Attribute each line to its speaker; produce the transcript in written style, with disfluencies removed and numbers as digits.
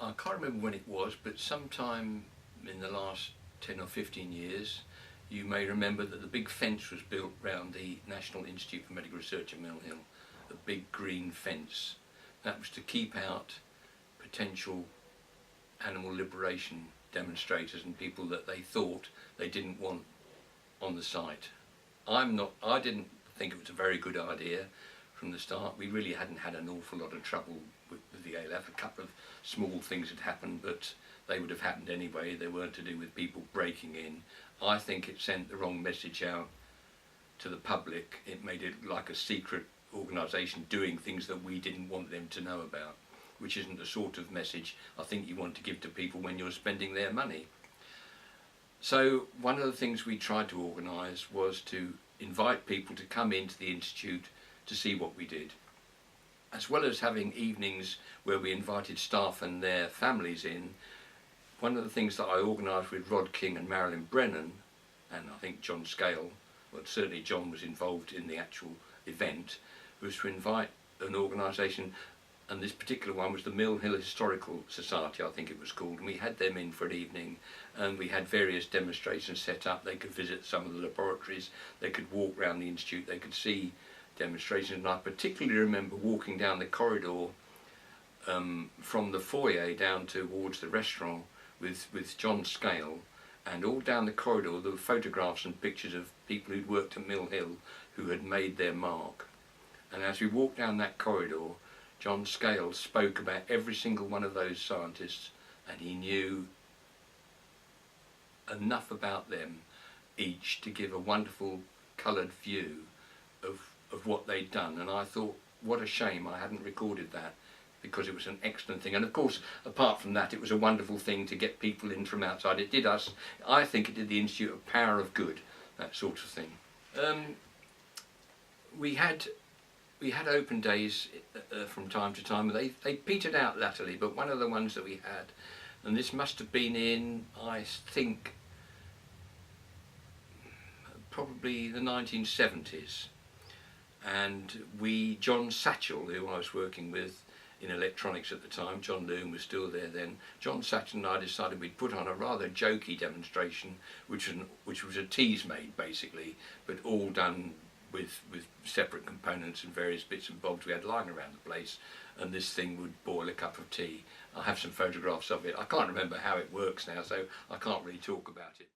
Speaker 1: I can't remember when it was, but sometime in the last 10 or 15 years, you may remember that the big fence was built round the National Institute for Medical Research in Mill Hill, a big green fence. That was to keep out potential animal liberation demonstrators and people that they thought they didn't want on the site. I didn't think it was a very good idea from the start. We really hadn't had an awful lot of trouble with the ALF. A couple of small things had happened, but they would have happened anyway. They weren't to do with people breaking in. I think it sent the wrong message out to the public. It made it like a secret organisation doing things that we didn't want them to know about, which isn't the sort of message I think you want to give to people when you're spending their money. So one of the things we tried to organise was to invite people to come into the Institute to see what we did, as well as having evenings where we invited staff and their families in. One of the things that I organised with Rod King and Marilyn Brennan, and I think John Scale, well certainly John was involved in the actual event, was to invite an organisation, and this particular one was the Mill Hill Historical Society, I think it was called, and we had them in for an evening, and we had various demonstrations set up. They could visit some of the laboratories, they could walk around the Institute, they could see demonstrations, and I particularly remember walking down the corridor from the foyer down towards the restaurant with John Scale, and all down the corridor there were photographs and pictures of people who'd worked at Mill Hill who had made their mark. And as we walked down that corridor, John Scale spoke about every single one of those scientists, and he knew enough about them each to give a wonderful coloured view of what they'd done. And I thought, what a shame I hadn't recorded that, because it was an excellent thing. And of course, apart from that, it was a wonderful thing to get people in from outside. It did us, I think it did the Institute a power of good, that sort of thing. We had open days from time to time. They petered out latterly, but one of the ones that we had, and this must have been in, I think, probably the 1970s. And John Satchell, who I was working with in electronics at the time, John Loom was still there then, John Satchell and I decided we'd put on a rather jokey demonstration, which was a tease made basically, but all done with separate components and various bits and bobs we had lying around the place, and this thing would boil a cup of tea. I have some photographs of it. I can't remember how it works now, so I can't really talk about it.